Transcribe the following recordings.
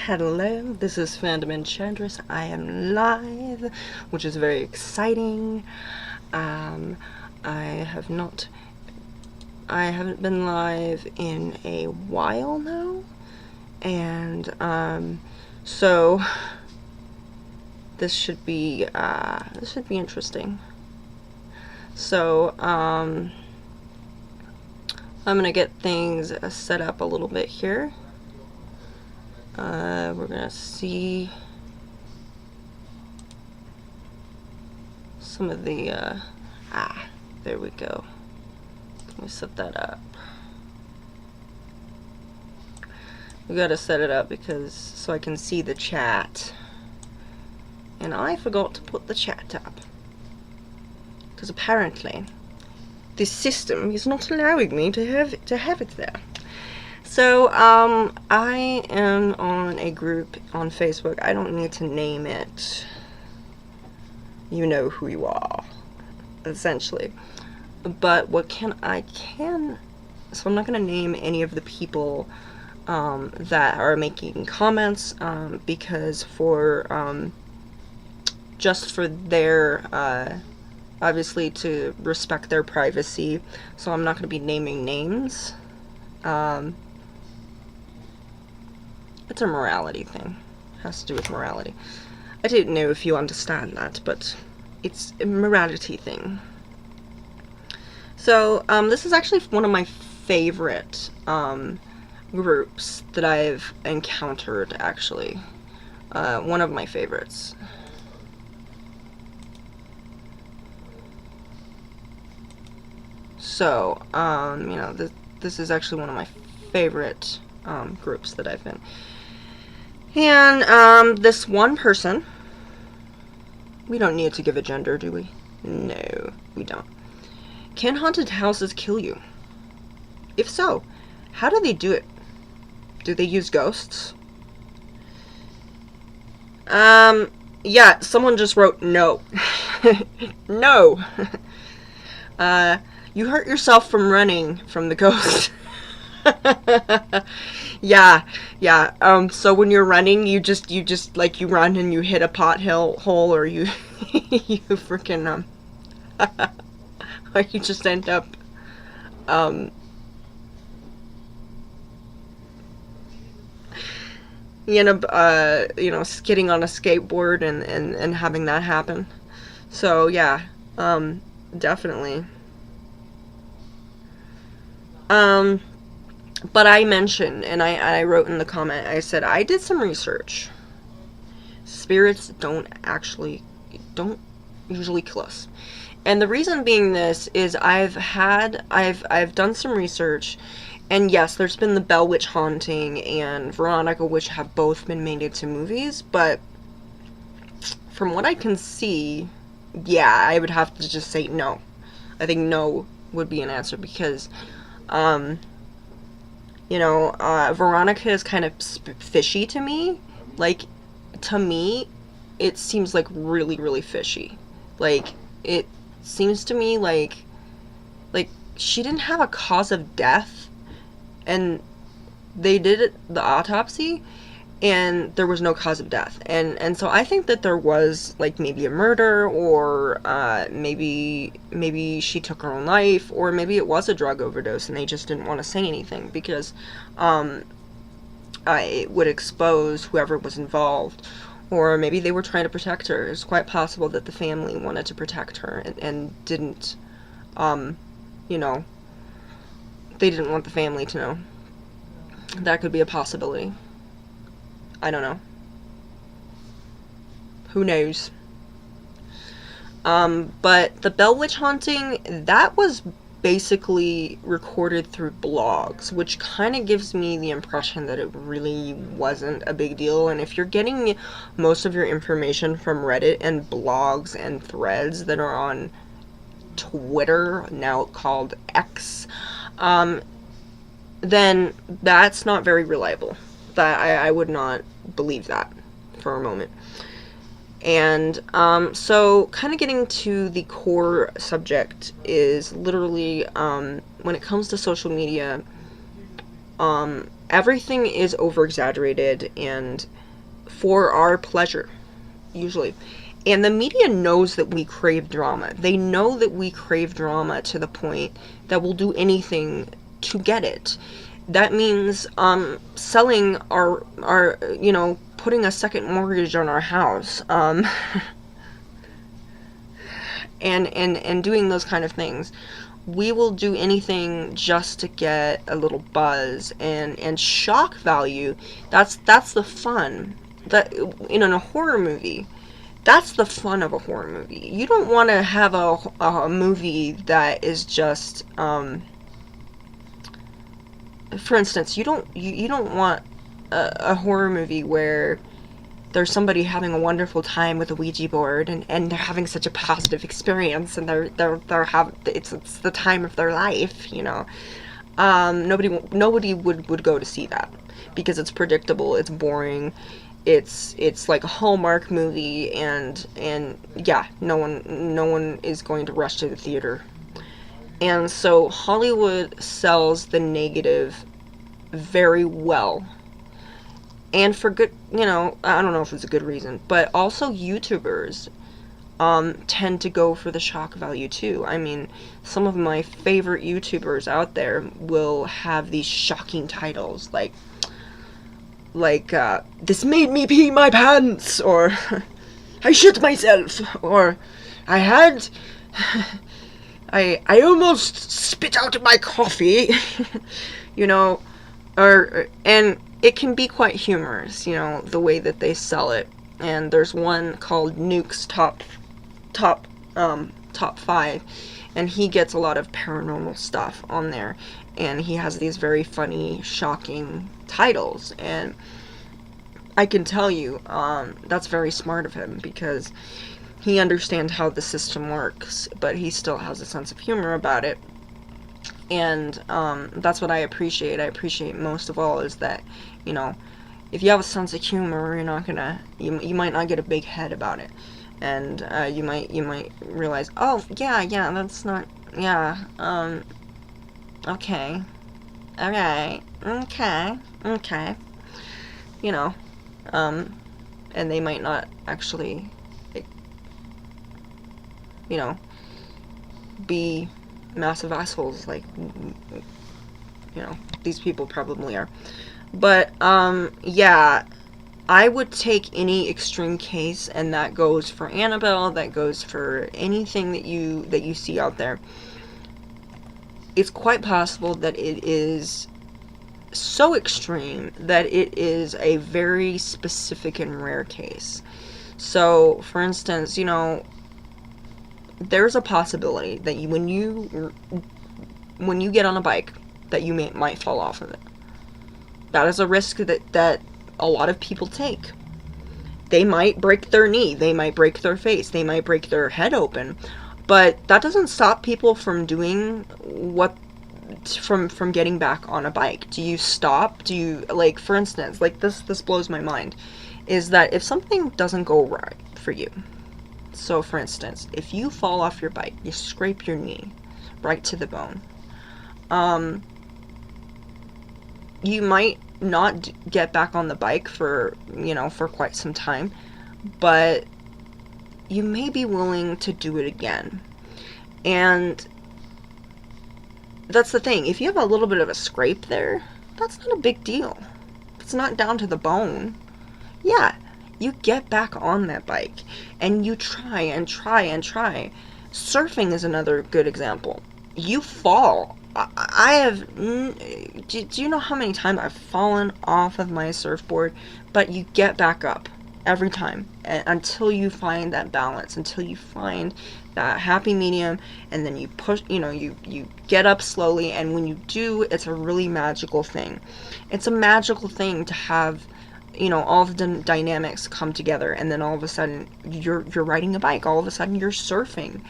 Hello, this is Fandom Enchantress. I am live, which is very exciting. Um, I have not, I haven't been live in a while now, and so this should be interesting. So I'm gonna get things set up a little bit here. We're gonna see some of the, there we go. Let me set that up. We gotta set it up so I can see the chat. And I forgot to put the chat up. Because apparently, this system is not allowing me to have it there. So, I am on a group on Facebook. I don't need to name it. You know who you are, essentially. But so I'm not going to name any of the people that are making comments because just for their, obviously to respect their privacy, so I'm not going to be naming names. It's a morality thing. It has to do with morality. I don't know if you understand that, but it's a morality thing. So, this is actually one of my favorite groups that I've encountered, actually. One of my favorites. So, this is actually one of my favorite groups that I've been. And this one person, we don't need to give a gender, do we? No, we don't. Can haunted houses kill you? If so, how do they do it? Do they use ghosts? Yeah, someone just wrote no. No. You hurt yourself from running from the ghost. Yeah. So when you're running, you run and you hit a pothole, or you freaking or you just end up skidding on a skateboard and having that happen. So yeah, definitely. But I mentioned, and I wrote in the comment, I said, I did some research. Spirits don't usually kill us. And the reason being this is I've done some research, and yes, there's been the Bell Witch haunting and Veronica Witch have both been made into movies, but from what I can see, yeah, I would have to just say no. I think no would be an answer because, Veronica is kind of fishy to me. Like, to me, it seems like really, really fishy. Like, it seems to me like she didn't have a cause of death, and they did the autopsy, and there was no cause of death. And so I think that there was, like, maybe a murder, or maybe she took her own life, or maybe it was a drug overdose and they just didn't want to say anything because it would expose whoever was involved. Or maybe they were trying to protect her. It's quite possible that the family wanted to protect her and didn't, they didn't want the family to know. That could be a possibility. I don't know. Who knows? But the Bell Witch haunting, that was basically recorded through blogs, which kind of gives me the impression that it really wasn't a big deal. And if you're getting most of your information from Reddit and blogs and threads that are on Twitter, now called X, then that's not very reliable. That I would not believe that for a moment. And so kind of getting to the core subject is literally when it comes to social media, everything is over-exaggerated and for our pleasure, usually. And the media knows that we crave drama. They know that we crave drama to the point that we'll do anything to get it. That means selling our putting a second mortgage on our house, and doing those kind of things. We will do anything just to get a little buzz and shock value. That's the fun. That in a horror movie, that's the fun of a horror movie. You don't want to have a movie that is just for instance, you don't want a horror movie where there's somebody having a wonderful time with a Ouija board and they're having such a positive experience and it's the time of their life, Nobody would go to see that because it's predictable, it's boring, it's like a Hallmark movie, and yeah, no one is going to rush to the theater. And so Hollywood sells the negative very well. And for good, I don't know if it's a good reason, but also YouTubers tend to go for the shock value too. I mean, some of my favorite YouTubers out there will have these shocking titles like this made me pee my pants, or I shit myself, or I had I almost spit out my coffee, and it can be quite humorous, the way that they sell it. And there's one called Nuke's top 5, and he gets a lot of paranormal stuff on there, and he has these very funny, shocking titles, and I can tell you, that's very smart of him, because he understands how the system works, but he still has a sense of humor about it. And that's what I appreciate. I appreciate most of all is that, if you have a sense of humor, you're not gonna, you might not get a big head about it, and you might realize, oh yeah, that's not, okay, alright, okay, and they might not actually, be massive assholes like, these people probably are. But, yeah, I would take any extreme case, and that goes for Annabelle, that goes for anything that you see out there. It's quite possible that it is so extreme that it is a very specific and rare case. So, for instance, there's a possibility that when you get on a bike, that you might fall off of it. That is a risk that a lot of people take. They might break their knee, they might break their face, they might break their head open, but that doesn't stop people from doing from getting back on a bike. Do you stop? Do you, like, for instance, like this blows my mind, is that if something doesn't go right for you, so for instance, if you fall off your bike, you scrape your knee right to the bone, you might not get back on the bike for quite some time, but you may be willing to do it again. And that's the thing. If you have a little bit of a scrape there, that's not a big deal. It's not down to the bone. Yeah, you get back on that bike, and you try and try and try. Surfing is another good example. You fall. I have, do you know how many times I've fallen off of my surfboard? But you get back up every time, until you find that balance, until you find that happy medium, and then you push, you get up slowly, and when you do, it's a really magical thing. It's a magical thing to have, all of the dynamics come together, and then all of a sudden you're riding a bike, all of a sudden you're surfing,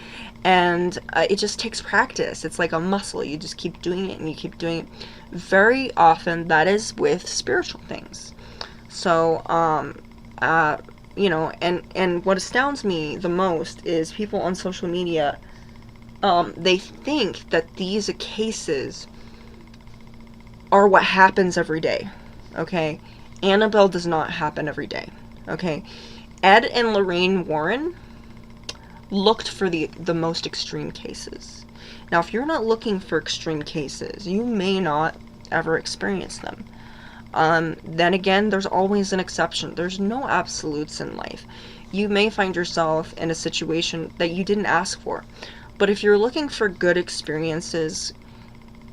and it just takes practice. It's like a muscle. You just keep doing it and you keep doing it. Very often that is with spiritual things. So and what astounds me the most is people on social media, they think that these cases are what happens every day, okay? Annabelle does not happen every day, okay? Ed and Lorraine Warren looked for the most extreme cases. Now, if you're not looking for extreme cases, you may not ever experience them. Then again, there's always an exception. There's no absolutes in life. You may find yourself in a situation that you didn't ask for. But if you're looking for good experiences,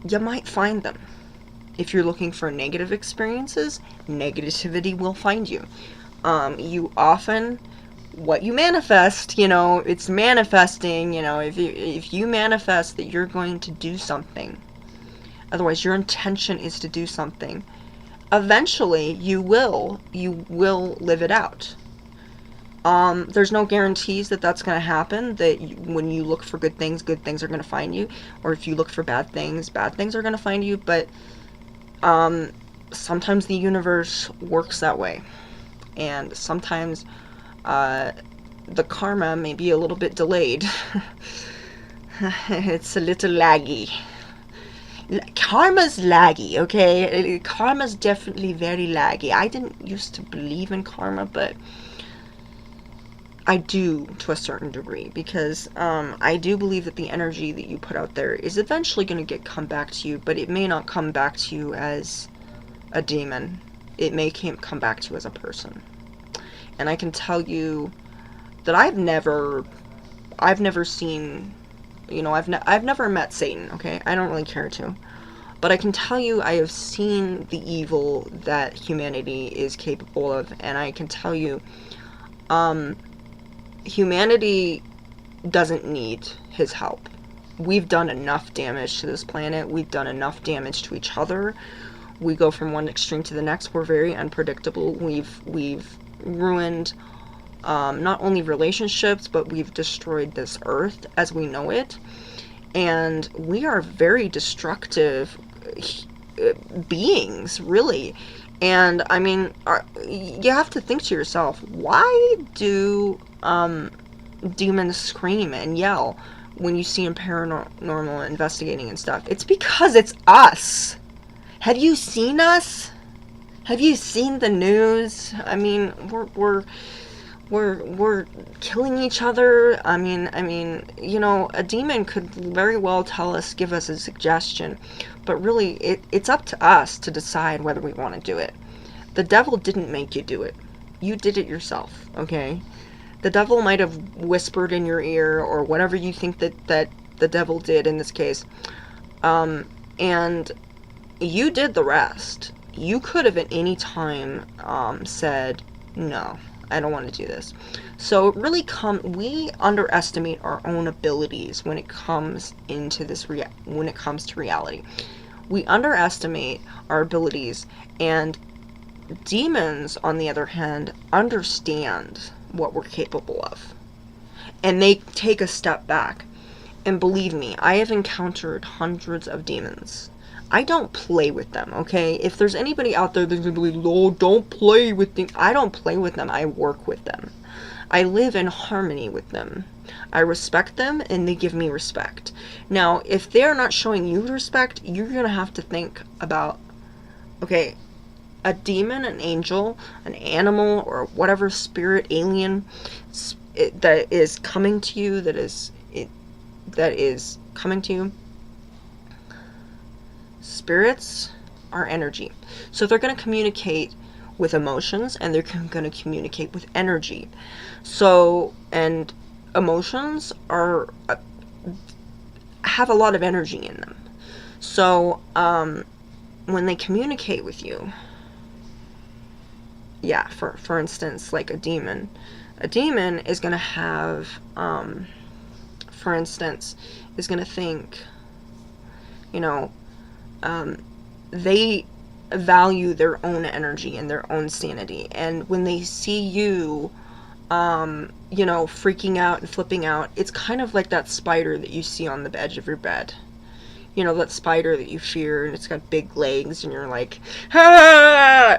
you might find them. If you're looking for negative experiences, negativity will find you. You often, what you manifest, it's manifesting, if you manifest that you're going to do something, otherwise your intention is to do something, eventually you will live it out. There's no guarantees that that's going to happen, that when you look for good things are going to find you, or if you look for bad things are going to find you, but sometimes the universe works that way, and sometimes the karma may be a little bit delayed. It's a little laggy. Karma's laggy, okay? Karma's definitely very laggy. I didn't used to believe in karma, but I do to a certain degree, because I do believe that the energy that you put out there is eventually going to come back to you, but it may not come back to you as a demon. It may come back to you as a person. And I can tell you that I've never seen, I've never met Satan, okay? I don't really care to. But I can tell you I have seen the evil that humanity is capable of, and I can tell you, humanity doesn't need his help. We've done enough damage to this planet. We've done enough damage to each other. We go from one extreme to the next. We're very unpredictable. We've ruined not only relationships, but we've destroyed this earth as we know it. And we are very destructive beings, really. And I mean, you have to think to yourself, why do demons scream and yell when you see them paranormal investigating and stuff? It's because it's us. Have you seen us? Have you seen the news? I mean, we're killing each other. I mean, a demon could very well give us a suggestion, but really, it's up to us to decide whether we want to do it. The devil didn't make you do it. You did it yourself, okay? The devil might have whispered in your ear, or whatever you think that the devil did in this case, and you did the rest. You could have at any time said, no, I don't want to do this. So it really we underestimate our own abilities when it comes to reality. We underestimate our abilities, and demons, on the other hand, understand what we're capable of, and they take a step back. And believe me, I have encountered hundreds of demons. I don't play with them, okay? If there's anybody out there that's gonna be like, oh, don't play with them, I don't play with them. I work with them. I live in harmony with them. I respect them, and they give me respect. Now, if they're not showing you respect, you're gonna have to think about, okay, a demon, an angel, an animal, or whatever spirit, alien that is coming to you, that is coming to you. Spirits are energy. So they're going to communicate with emotions, and they're going to communicate with energy. So, and emotions have a lot of energy in them. So, when they communicate with you, yeah, for instance, like a demon is going to have, for instance, is going to think, they value their own energy and their own sanity. And when they see you, freaking out and flipping out, it's kind of like that spider that you see on the edge of your bed. That spider that you fear, and it's got big legs, and you're like, ah!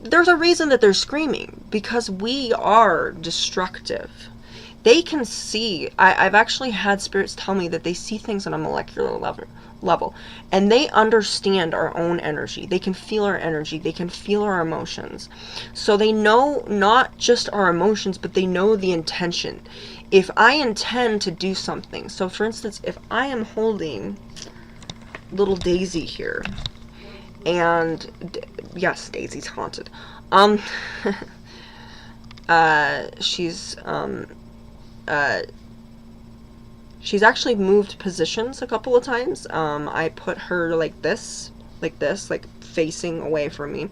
There's a reason that they're screaming, because we are destructive. They can see. I've actually had spirits tell me that they see things on a molecular level, and they understand our own energy. They can feel our energy. They can feel our emotions. So they know not just our emotions, but they know the intention. If I intend to do something, so for instance, if I am holding little Daisy here, and yes, Daisy's haunted. She's she's actually moved positions a couple of times. I put her like this, like facing away from me.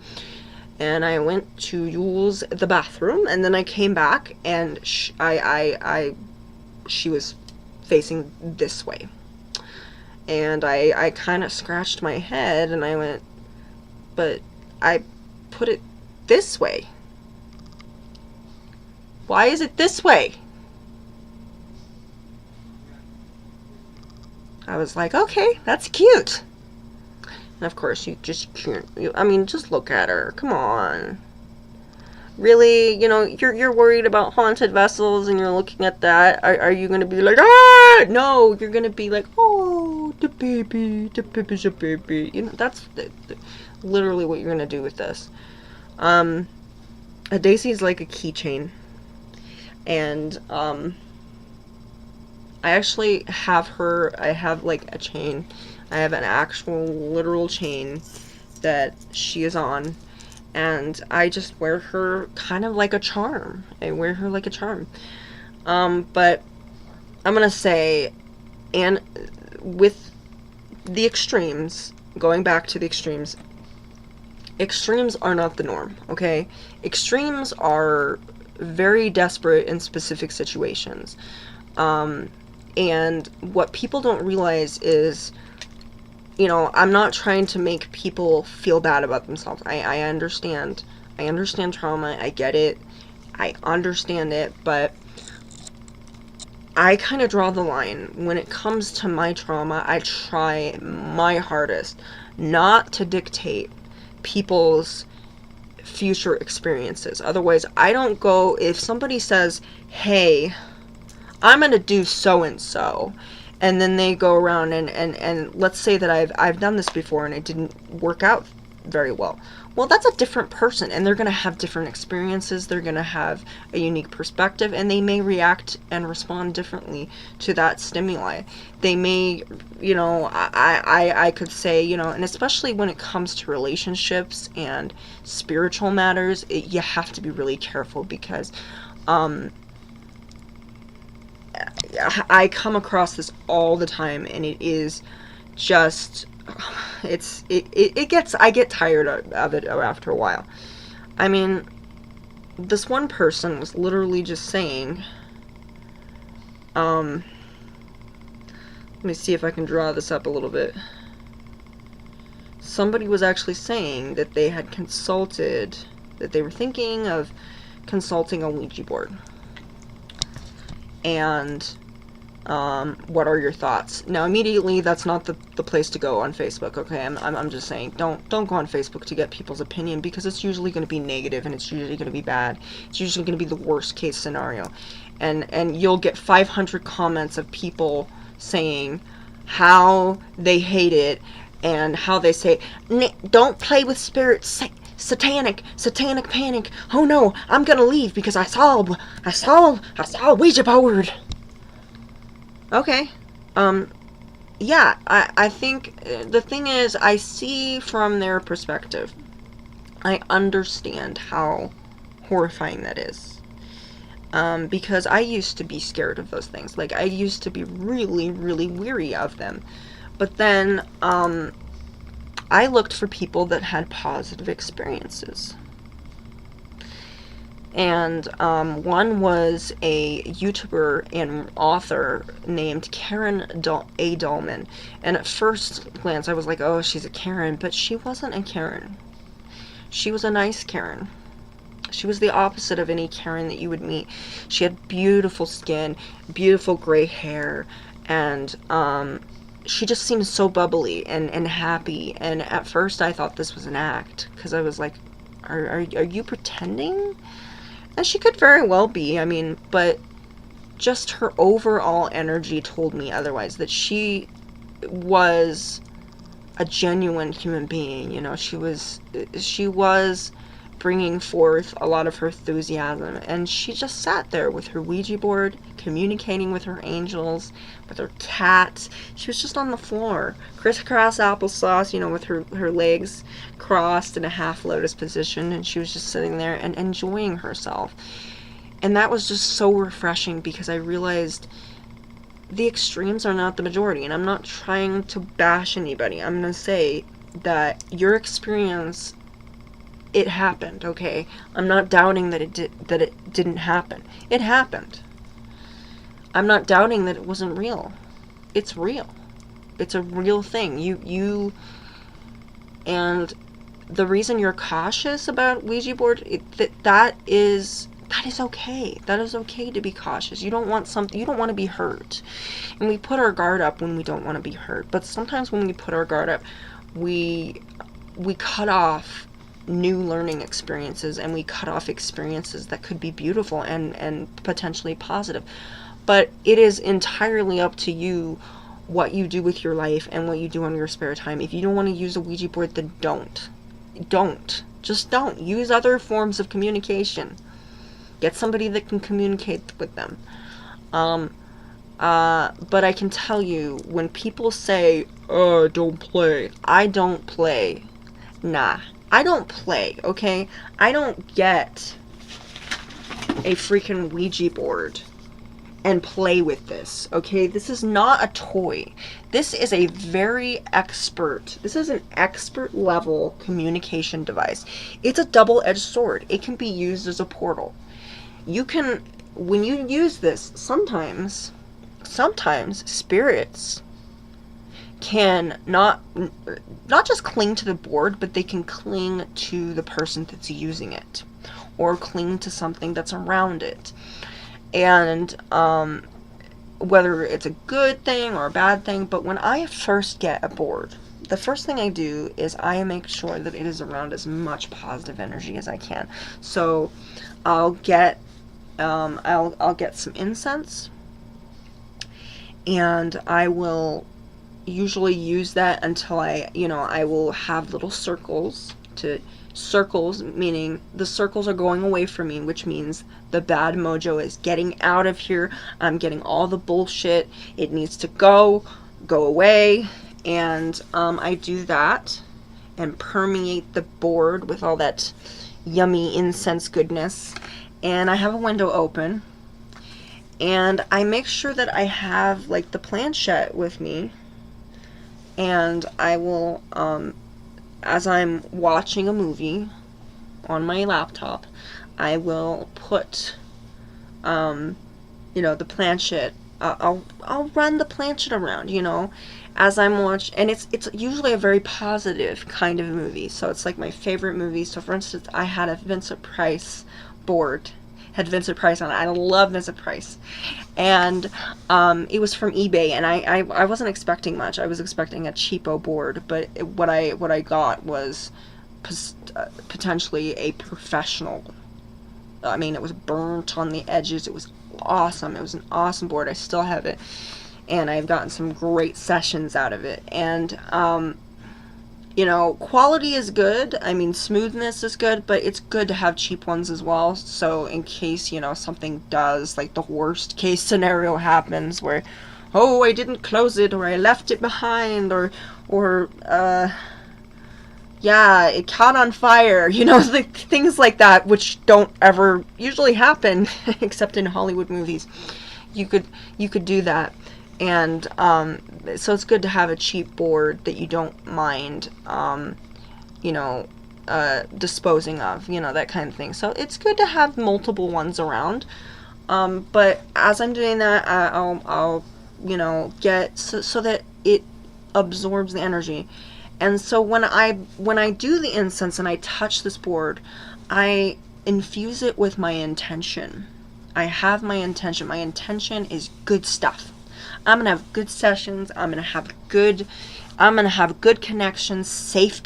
And I went to use the bathroom, and then I came back, and she was facing this way. And I kind of scratched my head, and I went, but I put it this way. Why is it this way? I was like, okay, that's cute. And of course, you just can't. I mean, just look at her. Come on. Really, you're worried about haunted vessels, and you're looking at that. Are you gonna be like, ah? No, you're gonna be like, oh, the baby's a baby. That's literally what you're gonna do with this. A Daisy's like a keychain, and I actually have her. I have like a chain. I have an actual literal chain that she is on, and I just wear her kind of like a charm. I wear her like a charm. But I'm gonna say, and with the extremes, going back to the extremes are not the norm, okay? Extremes are very desperate in specific situations. And what people don't realize is, I'm not trying to make people feel bad about themselves. I understand. I understand trauma. I get it. I understand it. But I kind of draw the line. When it comes to my trauma, I try my hardest not to dictate people's future experiences. Otherwise, I don't go, if somebody says, hey, I'm going to do so-and-so, and then they go around and let's say that I've done this before and it didn't work out very well. Well, that's a different person, and they're going to have different experiences. They're going to have a unique perspective, and they may react and respond differently to that stimuli. They may, I could say, and especially when it comes to relationships and spiritual matters, you have to be really careful, because I come across this all the time, and it is just, I get tired of it after a while. I mean, this one person was literally just saying, let me see if I can draw this up a little bit. Somebody was actually saying that they had consulted, that they were thinking of consulting a Ouija board. And what are your thoughts? Now, immediately, that's not the place to go on Facebook, okay? I'm just saying, don't go on Facebook to get people's opinion, because it's usually going to be negative, and it's usually going to be bad. It's usually going to be the worst case scenario. And you'll get 500 comments of people saying how they hate it, and how they say, don't play with spirits, satanic panic. Oh no, I'm gonna leave because I saw a Ouija board. Okay. Yeah, I think the thing is, I see from their perspective. I understand how horrifying that is. Because I used to be scared of those things. Like, I used to be really, really weary of them. But then, I looked for people that had positive experiences. And one was a YouTuber and author named Karen A. Dahlman. And at first glance, I was like, oh, she's a Karen. But she wasn't a Karen. She was a nice Karen. She was the opposite of any Karen that you would meet. She had beautiful skin, beautiful gray hair, and she just seemed so bubbly and happy. And at first I thought this was an act, because I was like, are you pretending? And she could very well be, I mean, but just her overall energy told me otherwise, that she was a genuine human being. You know, she was bringing forth a lot of her enthusiasm, and she just sat there with her Ouija board, communicating with her angels, with her cat. She was just on the floor, crisscross applesauce, you know, with her legs crossed in a half lotus position, and she was just sitting there and enjoying herself. And that was just so refreshing, because I realized the extremes are not the majority. And I'm not trying to bash anybody. I'm going to say that your experience, it happened, okay? I'm not doubting that it didn't happen. It happened. I'm not doubting that it wasn't real. It's real. It's a real thing. And the reason you're cautious about Ouija board, that is okay. That is okay to be cautious. You don't want to be hurt. And we put our guard up when we don't want to be hurt. But sometimes when we put our guard up, we cut off new learning experiences, and we cut off experiences that could be beautiful and potentially positive. But it is entirely up to you what you do with your life and what you do on your spare time. If you don't want to use a Ouija board, then don't. Just don't. Use other forms of communication. Get somebody that can communicate with them. But I can tell you, when people say, "Oh, don't play," I don't play. Nah, I don't play, okay? I don't get a freaking Ouija board and play with this, okay? This is not a toy. This is an expert level communication device. It's a double-edged sword. It can be used as a portal. When you use this, sometimes spirits can not just cling to the board, but they can cling to the person that's using it, or cling to something that's around it. And whether it's a good thing or a bad thing, but when I first get a board, the first thing I do is I make sure that it is around as much positive energy as I can. So I'll get some incense, and I will usually use that until I will have little circles, meaning the circles are going away from me, which means the bad mojo is getting out of here. I'm getting all the bullshit. It needs to go away. And I do that and permeate the board with all that yummy incense goodness. And I have a window open, and I make sure that I have like the planchette with me, and I will, as I'm watching a movie on my laptop, I will put, the planchette. I'll run the planchette around, as I'm watching, and it's usually a very positive kind of movie. So it's like my favorite movie. So for instance, I had a Vincent Price board, had Vincent Price on it. I love Vincent Price, and it was from eBay, and I wasn't expecting much. I was expecting a cheapo board, but what I got was potentially a professional. I mean, it was burnt on the edges. It was awesome. It was an awesome board. I still have it, and I've gotten some great sessions out of it. And quality is good. I mean, smoothness is good, but it's good to have cheap ones as well. So in case, something does, like the worst case scenario happens where, oh, I didn't close it, or I left it behind, or it caught on fire, like things like that, which don't ever usually happen except in Hollywood movies. You could do that. And so it's good to have a cheap board that you don't mind, disposing of, that kind of thing. So it's good to have multiple ones around. But as I'm doing that, I'll get so that it absorbs the energy. And so when I do the incense and I touch this board, I infuse it with my intention. I have my intention. My intention is good stuff. I'm gonna have good sessions. I'm gonna have good connections, safe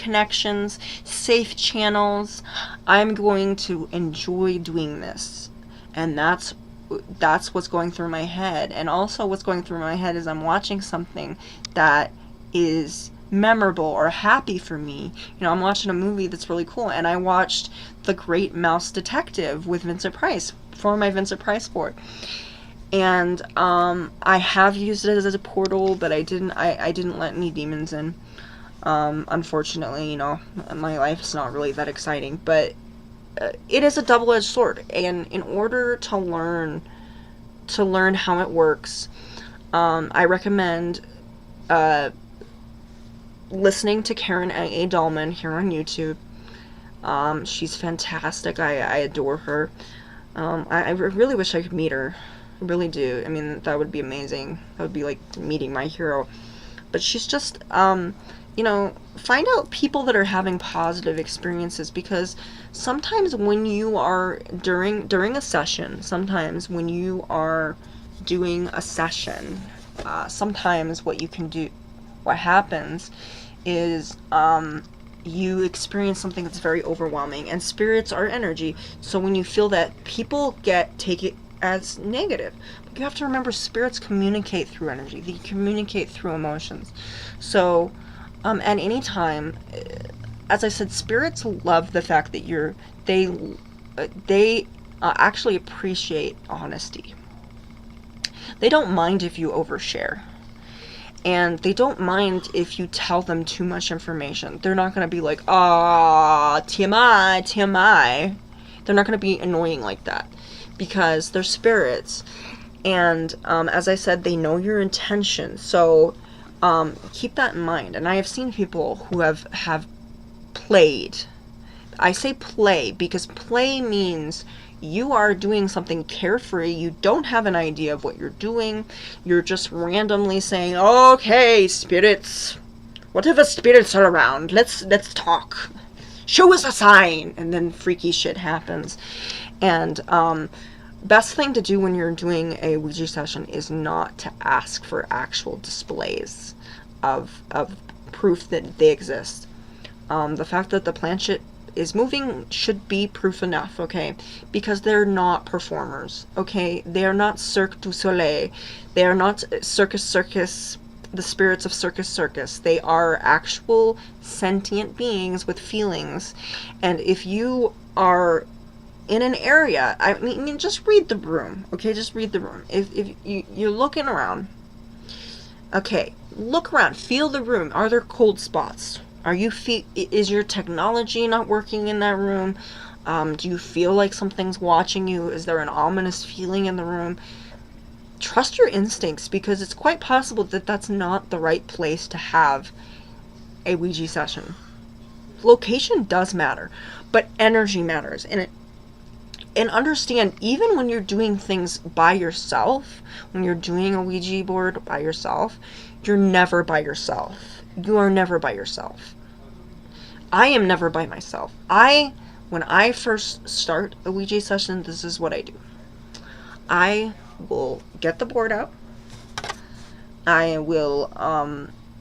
channels. I'm going to enjoy doing this, and that's that's what's going through my head. And also what's going through my head is I'm watching something that is memorable or happy for me. You know, I'm watching a movie that's really cool, and I watched The Great Mouse Detective with Vincent Price for my Vincent Price board. And I have used it as a portal, but I didn't let any demons in. Unfortunately, you know, my life's not really that exciting, but it is a double-edged sword, and in order to learn how it works, I recommend listening to Karen A. Dahlman here on YouTube. She's fantastic. I adore her. I really wish I could meet her. I really do. I mean, that would be amazing. That would be like meeting my hero. But she's just, you know, find out people that are having positive experiences, because sometimes when you are during a session, sometimes when you are doing a session, sometimes what happens is you experience something that's very overwhelming, and spirits are energy. So when you feel that, people take it as negative. But you have to remember, spirits communicate through energy. They communicate through emotions. So at any time, as I said, spirits love the fact that they actually appreciate honesty. They don't mind if you overshare. And they don't mind if you tell them too much information. They're not going to be like, TMI, TMI. They're not going to be annoying like that, because they're spirits. And as I said, they know your intention. So keep that in mind. And I have seen people who have played. I say play because play means you are doing something carefree. You don't have an idea of what you're doing. You're just randomly saying, okay, spirits, whatever spirits are around, let's talk. Show us a sign. And then freaky shit happens. And best thing to do when you're doing a Ouija session is not to ask for actual displays of proof that they exist. The fact that the planchette is moving should be proof enough, okay? Because they're not performers, okay? They are not Cirque du Soleil. They are not Circus, the spirits of Circus. They are actual sentient beings with feelings. And if you are in an area, I mean, just read the room, okay? Just read the room. If you're looking around, okay, look around, feel the room. Are there cold spots? Is your technology not working in that room? Do you feel like something's watching you? Is there an ominous feeling in the room? Trust your instincts, because it's quite possible that that's not the right place to have a Ouija session. Location does matter, but energy matters. And understand, even when you're doing things by yourself, when you're doing a Ouija board by yourself, you're never by yourself. You are never by yourself. I am never by myself. When I first start a Ouija session, this is what I do. I will get the board out. I will,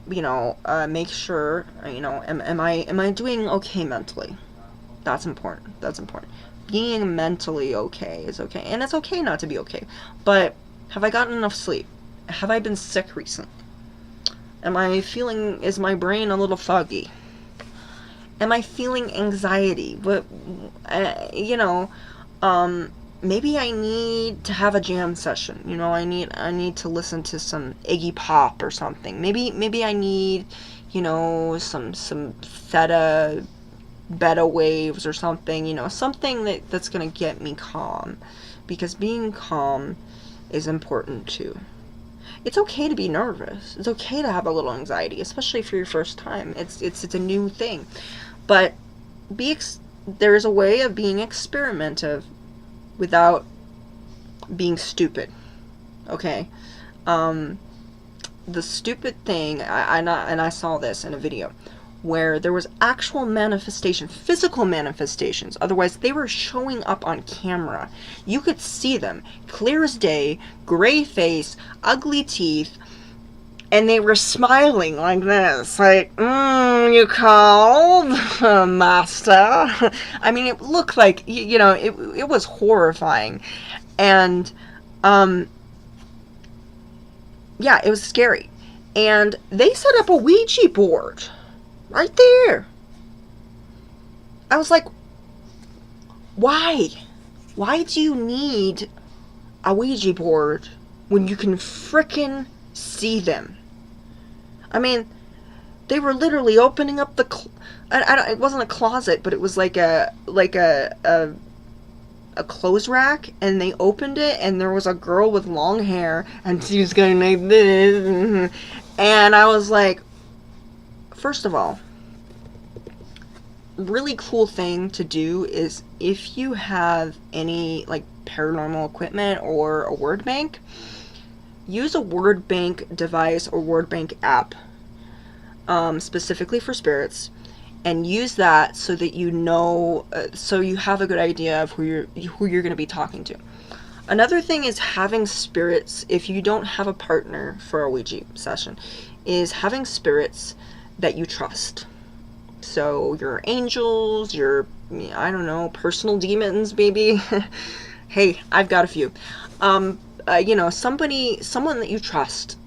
make sure, am I doing okay mentally? That's important. That's important. Being mentally okay is okay. And it's okay not to be okay. But have I gotten enough sleep? Have I been sick recently? Is my brain a little foggy? Am I feeling anxiety? But, maybe I need to have a jam session. I need to listen to some Iggy Pop or something. Maybe I need, some theta, beta waves or something, something that's going to get me calm. Because being calm is important too. It's okay to be nervous. It's okay to have a little anxiety, especially for your first time. It's a new thing. But there is a way of being experimentative without being stupid. Okay? The stupid thing, I saw this in a video, where there was actual manifestation, physical manifestations. Otherwise, they were showing up on camera. You could see them, clear as day, gray face, ugly teeth, and they were smiling like this, like, you called, master. I mean, it looked like, it was horrifying. And Yeah, it was scary. And they set up a Ouija board right there. I was like, why? Why do you need a Ouija board when you can frickin' see them? I mean, they were literally opening up the it wasn't a closet, but it was like a clothes rack, and they opened it, and there was a girl with long hair, and she was going like this, and I was like, first of all, really cool thing to do is, if you have any like paranormal equipment or a word bank, use a word bank device or word bank app, specifically for spirits, and use that so that you know, so you have a good idea of who you're going to be talking to. Another thing is having spirits, if you don't have a partner for a Ouija session, is having spirits that you trust. So your angels, your, I don't know, personal demons, maybe. Hey, I've got a few. You know, someone that you trust.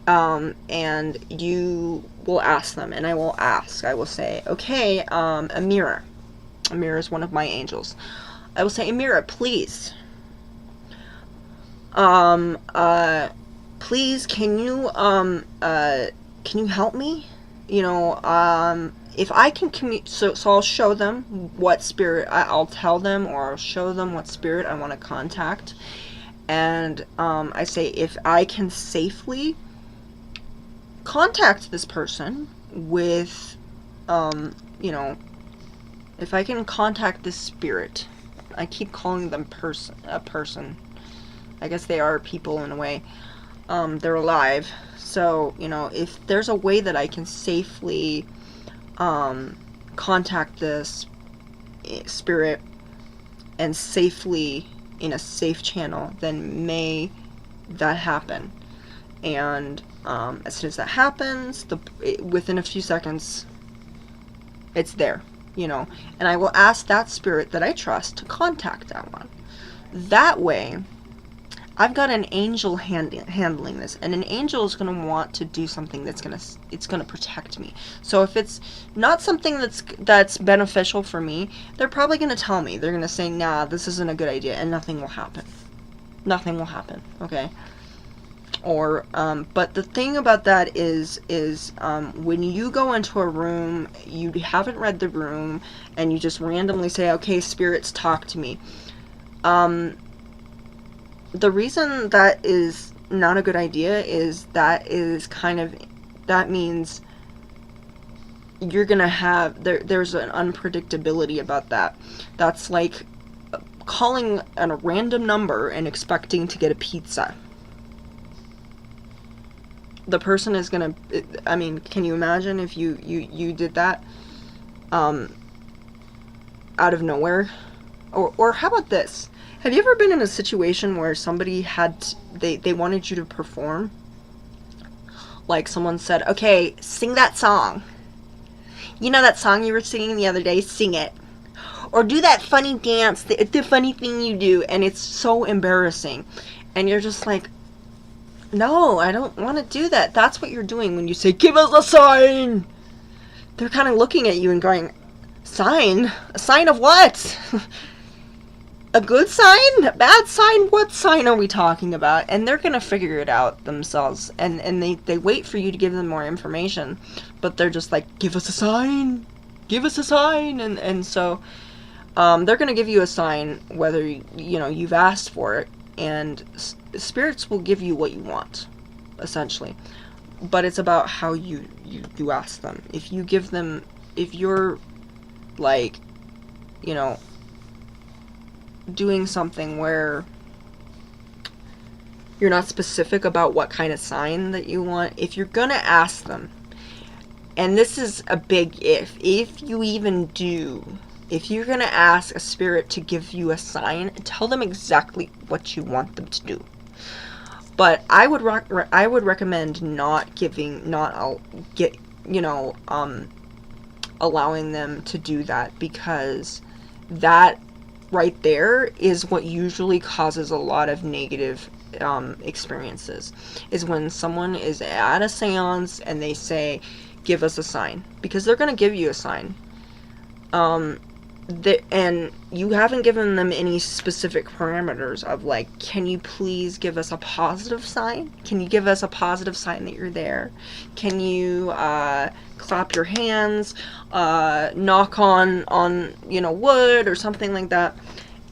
And you will ask them, and I will say, okay, Amira. Amira is one of my angels. I will say, Amira, please, please, can you help me? You know, if I can so I'll show them what spirit, I'll tell them, or I'll show them what spirit I want to contact, and, I say, if I can safely contact this person with, you know, if I can contact this spirit, I keep calling them a person. I guess they are people in a way. They're alive. So, you know, if there's a way that I can safely, contact this spirit, and safely, in a safe channel, then may that happen. And, as soon as that happens, within a few seconds, it's there, you know. And I will ask that spirit that I trust to contact that one. That way, I've got an angel handling this, and an angel is going to want to do something that's going to protect me. So if it's not something that's beneficial for me, they're probably going to tell me. They're going to say, nah, this isn't a good idea, and nothing will happen. Nothing will happen, okay? Or, but the thing about that is, when you go into a room, you haven't read the room, and you just randomly say, okay, spirits, talk to me. The reason that is not a good idea is that means you're gonna have, there's an unpredictability about that. That's like calling a random number and expecting to get a pizza. The person is gonna, I mean, can you imagine if you did that, out of nowhere? Or how about this? Have you ever been in a situation where somebody they wanted you to perform? Like someone said, okay, sing that song. You know that song you were singing the other day? Sing it. Or do that funny dance, the funny thing you do, and it's so embarrassing. And you're just like, no, I don't want to do that. That's what you're doing when you say, give us a sign. They're kind of looking at you and going, sign? A sign of what? A good sign? A bad sign? What sign are we talking about? And they're going to figure it out themselves. And they wait for you to give them more information. But they're just like, give us a sign. Give us a sign. And so they're going to give you a sign whether, you've asked for it. And spirits will give you what you want, essentially. But it's about how you ask them. If you're like, doing something where you're not specific about what kind of sign that you want, if you're gonna ask them, and this is a big if you even do, if you're gonna ask a spirit to give you a sign, tell them exactly what you want them to do. But I would recommend allowing them to do that, because that right there is what usually causes a lot of negative experiences, is when someone is at a seance and they say, give us a sign, because they're going to give you a sign. And you haven't given them any specific parameters of like, can you please give us a positive sign? Can you give us a positive sign that you're there? Can you clap your hands, knock on wood or something like that?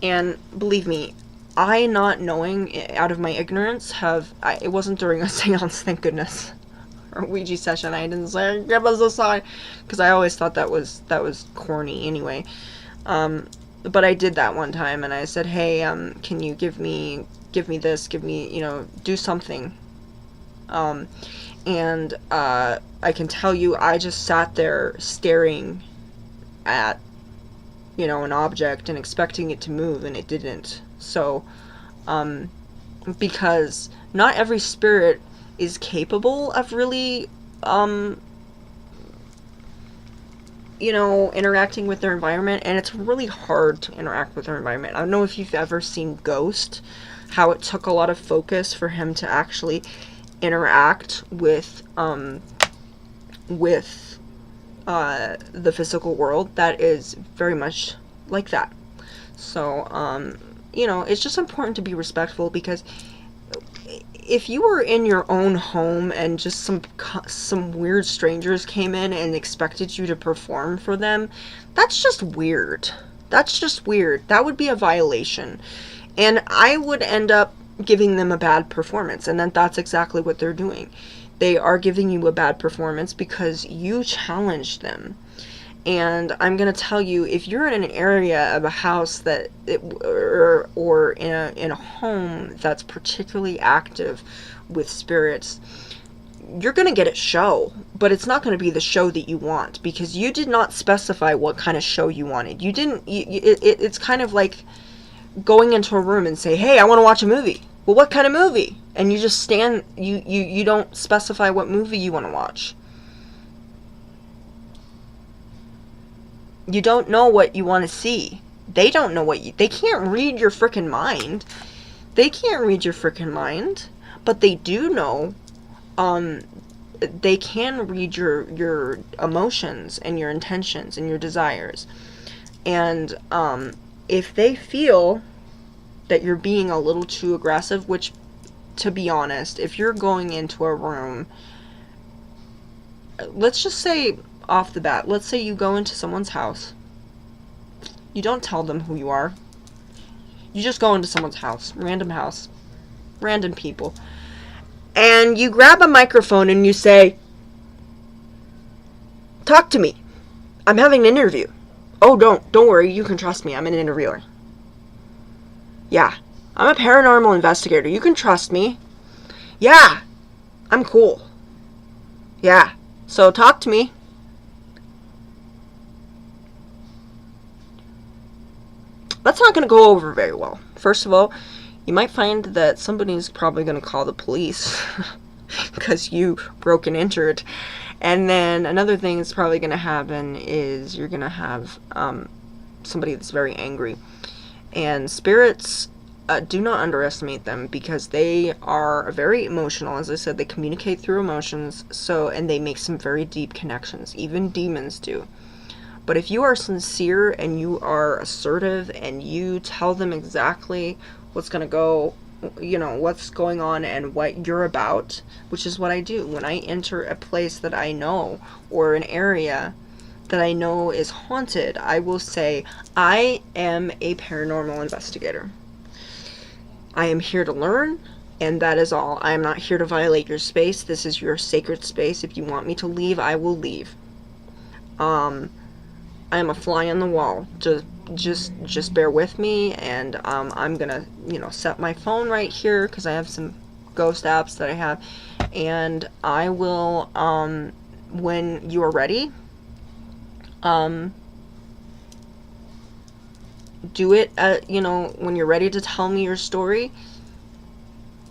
And believe me, I, not knowing, out of my ignorance, it wasn't during a seance, thank goodness, or Ouija session, I didn't say, give us a sign, because I always thought that was corny anyway. But I did that one time, and I said, hey, can you give me this, do something. And I can tell you, I just sat there staring at, an object and expecting it to move, and it didn't. So, because not every spirit is capable of really, interacting with their environment, and it's really hard to interact with their environment. I don't know if you've ever seen Ghost, how it took a lot of focus for him to actually interact with the physical world. That is very much like that. So, it's just important to be respectful, because if you were in your own home and just some weird strangers came in and expected you to perform for them, that's just weird. That would be a violation. And I would end up giving them a bad performance, and then that's exactly what they're doing. They are giving you a bad performance because you challenged them. And I'm going to tell you, if you're in an area of a house or in a home that's particularly active with spirits, you're going to get a show, but it's not going to be the show that you want, because you did not specify what kind of show you wanted. You didn't. It's kind of like going into a room and say, hey, I want to watch a movie. Well, what kind of movie? And you just stand. You don't specify what movie you want to watch. You don't know what you want to see. They don't know they can't read your frickin' mind. But they do know, they can read your emotions and your intentions and your desires. And, if they feel that you're being a little too aggressive, which, to be honest, if you're going into a room, let's just say, off the bat, let's say you go into someone's house. You don't tell them who you are. You just go into someone's house, random people. And you grab a microphone and you say, talk to me. I'm having an interview. Oh, don't worry, you can trust me. I'm an interviewer. Yeah, I'm a paranormal investigator. You can trust me. Yeah, I'm cool. Yeah, so talk to me. That's not going to go over very well. First of all, you might find that somebody's probably going to call the police because you broke and entered. And then another thing that's probably going to happen is you're going to have somebody that's very angry. And spirits, do not underestimate them, because they are very emotional. As I said, they communicate through emotions, and they make some very deep connections. Even demons do. But if you are sincere and you are assertive and you tell them exactly what's going to go, what's going on and what you're about, which is what I do when I enter a place that I know, or an area that I know is haunted, I will say, I am a paranormal investigator. I am here to learn, and that is all. I am not here to violate your space. This is your sacred space. If you want me to leave, I will leave. I am a fly on the wall. Just bear with me, and I'm gonna, set my phone right here, because I have some ghost apps that I have, and I will, when you are ready, do it, when you're ready to tell me your story,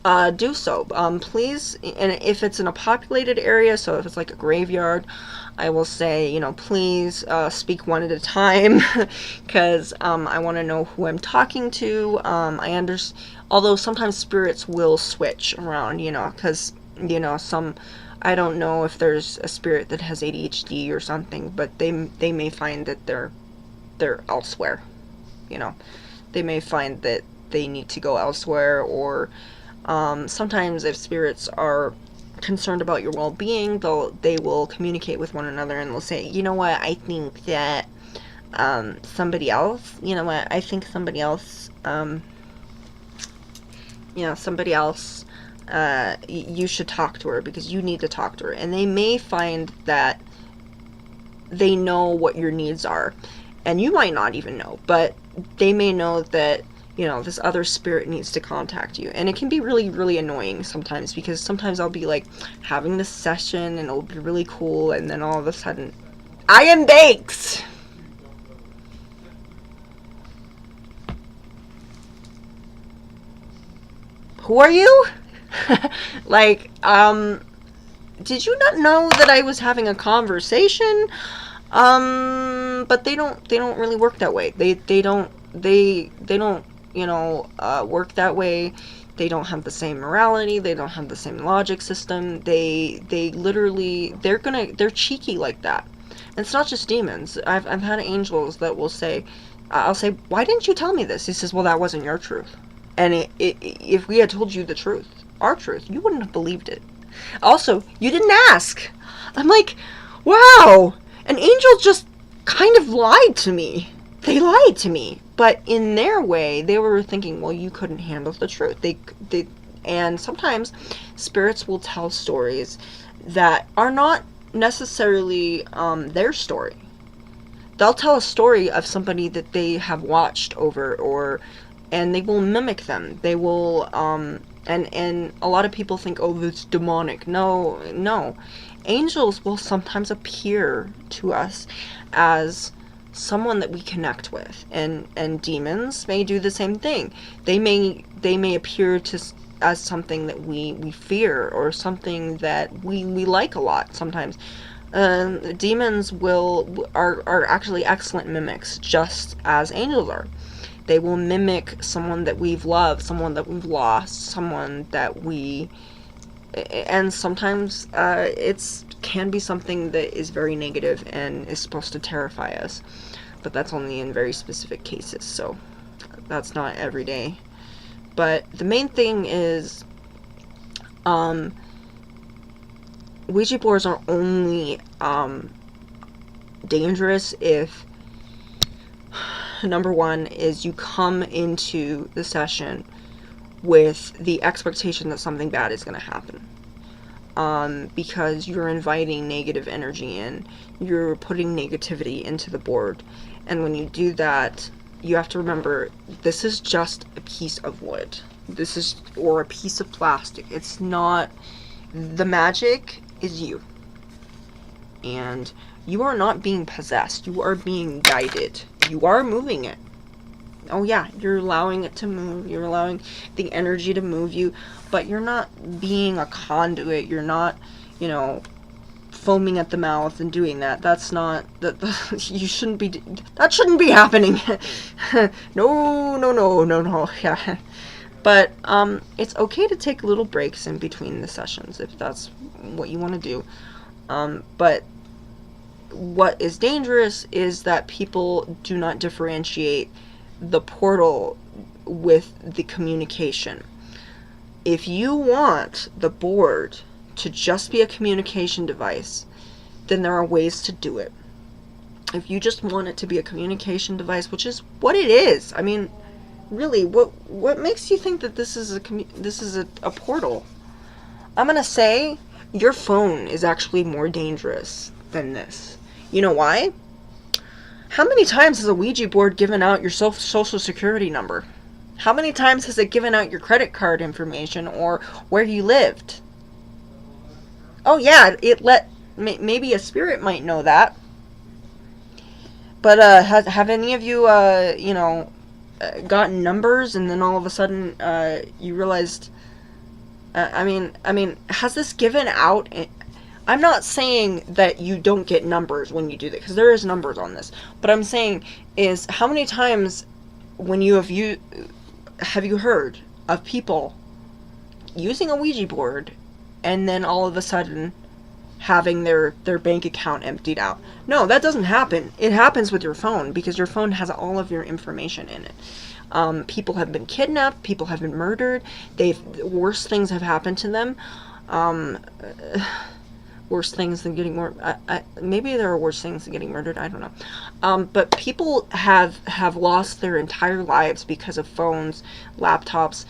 do so. Please, and if it's in a populated area, so if it's like a graveyard, I will say, please speak one at a time, because I want to know who I'm talking to. I understand, although sometimes spirits will switch around, because, I don't know if there's a spirit that has ADHD or something, but they may find that they're elsewhere, They may find that they need to go elsewhere, or sometimes if spirits are concerned about your well-being, they will communicate with one another and they'll say, you know what, I think that somebody else, I think somebody else, somebody else, you should talk to her because you need to talk to her. And they may find that they know what your needs are, and you might not even know, but they may know that this other spirit needs to contact you. And it can be really, really annoying sometimes, because sometimes I'll be like having this session and it'll be really cool, and then all of a sudden, I am baked! Who are you? Like, did you not know that I was having a conversation? But they don't really work that way. They don't work that way. They don't have the same morality. They don't have the same logic system. They literally, they're cheeky like that. And it's not just demons. I've had angels that will say, I'll say, why didn't you tell me this? He says, well, that wasn't your truth. And if we had told you the truth, our truth, you wouldn't have believed it. Also, you didn't ask. I'm like, wow, an angel just kind of lied to me. They lied to me. But in their way, they were thinking, well, you couldn't handle the truth. And sometimes spirits will tell stories that are not necessarily their story. They'll tell a story of somebody that they have watched over, and they will mimic them. They will, and a lot of people think, oh, that's demonic. No. Angels will sometimes appear to us as someone that we connect with, and demons may do the same thing. They may appear as something that we fear, or something that we like a lot sometimes. Demons are actually excellent mimics, just as angels are. They will mimic someone that we've loved, someone that we've lost, someone that and sometimes it can be something that is very negative and is supposed to terrify us, but that's only in very specific cases, so that's not every day. But the main thing is, Ouija boards are only dangerous if, number one, is you come into the session with the expectation that something bad is going to happen. Because you're inviting negative energy in, you're putting negativity into the board. And when you do that, you have to remember, this is just a piece of wood. Or a piece of plastic. It's not, the magic is you. And you are not being possessed. You are being guided. You are moving it. Oh yeah, you're allowing it to move. You're allowing the energy to move you. But you're not being a conduit. You're not, foaming at the mouth and doing that. That's not, you shouldn't be, that shouldn't be happening. No. Yeah. But, it's okay to take little breaks in between the sessions if that's what you want to do. But what is dangerous is that people do not differentiate the portal with the communication. If you want the board to just be a communication device, then there are ways to do it. If you just want it to be a communication device, which is what it is, I mean, really, what makes you think that this is a portal? I'm gonna say your phone is actually more dangerous than this. You know why? How many times has a Ouija board given out your social security number? How many times has it given out your credit card information or where you lived? Oh yeah, maybe a spirit might know that. But have any of you gotten numbers and then all of a sudden you realized Has this given out? I'm not saying that you don't get numbers when you do that, because there is numbers on this. But I'm saying is, how many times when have you heard of people using a Ouija board and then all of a sudden having their bank account emptied out? No, that doesn't happen. It happens with your phone, because your phone has all of your information in it. People have been kidnapped. People have been murdered. Worse things have happened to them. Worse things than getting maybe there are worse things than getting murdered. I don't know. But people have lost their entire lives because of phones, laptops,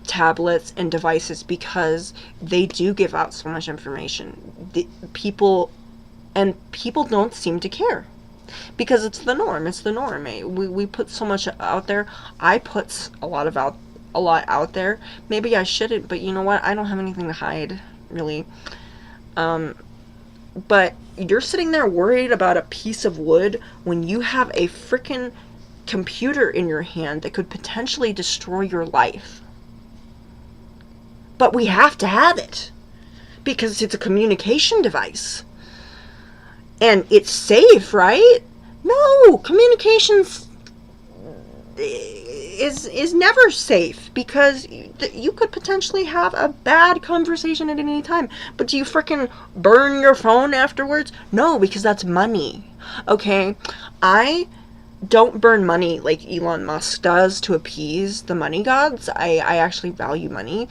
tablets, and devices, because they do give out so much information. People don't seem to care, because it's the norm. It's the norm. We put so much out there. I put a lot out there. Maybe I shouldn't, but you know what? I don't have anything to hide, really. But you're sitting there worried about a piece of wood when you have a frickin' computer in your hand that could potentially destroy your life. But we have to have it, because it's a communication device. And it's safe, right? No, communications is never safe, because you could potentially have a bad conversation at any time. But do you frickin' burn your phone afterwards? No, because that's money. Okay? I don't burn money like Elon Musk does to appease the money gods. I actually value money,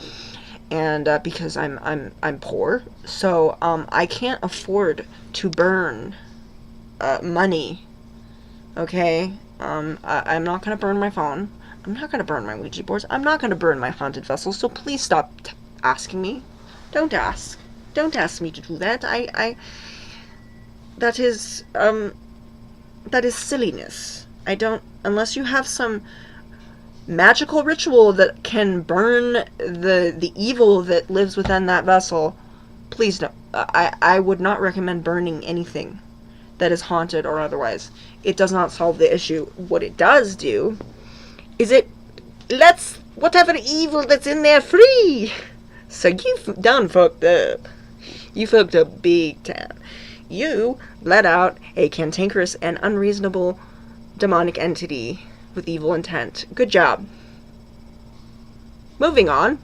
and because I'm poor, so I can't afford to burn money. Okay? I'm not gonna burn my phone. I'm not gonna burn my Ouija boards. I'm not gonna burn my haunted vessels. So please stop asking me. Don't ask. Don't ask me to do that. That is silliness. I don't, unless you have some magical ritual that can burn the evil that lives within that vessel. Please don't. I would not recommend burning anything that is haunted or otherwise. It does not solve the issue. What it does do is it lets whatever evil that's in there free. So you done fucked up. You fucked up big time. You let out a cantankerous and unreasonable demonic entity with evil intent. Good job. Moving on.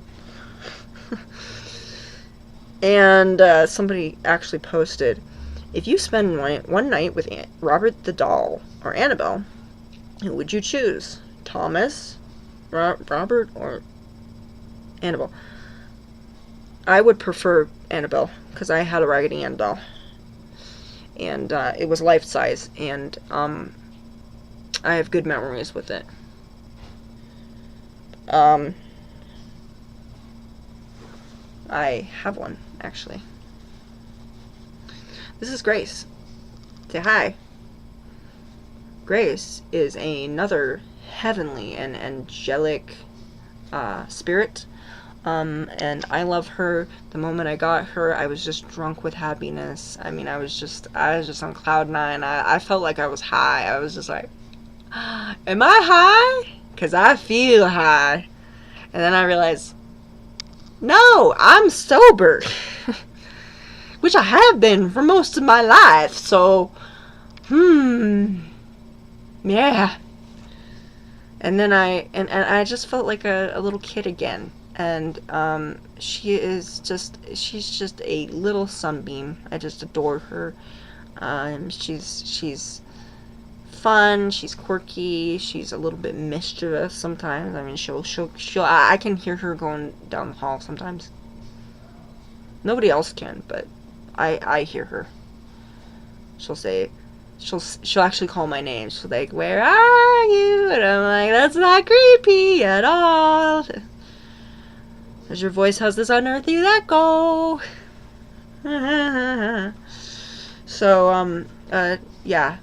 And somebody actually posted, if you spend one night with Robert the Doll or Annabelle, who would you choose? Thomas, Robert, or Annabelle? I would prefer Annabelle, because I had a Raggedy Ann doll, and it was life-size, and I have good memories with it. I have one, actually. This is Grace. Say hi. Grace is another heavenly and angelic spirit. And I love her. The moment I got her, I was just drunk with happiness. I mean, I was just on cloud nine. I felt like I was high. I was just like, am I high? 'Cause I feel high. And then I realized, no, I'm sober. Which I have been for most of my life, so, yeah. And then I just felt like a little kid again. And, she's just a little sunbeam. I just adore her. She's fun, she's quirky, she's a little bit mischievous sometimes. I mean, I can hear her going down the hall sometimes. Nobody else can, but I hear her. She'll actually call my name. She'll be like, where are you? And I'm like, that's not creepy at all. Does your voice has this unearthly echo? So, yeah.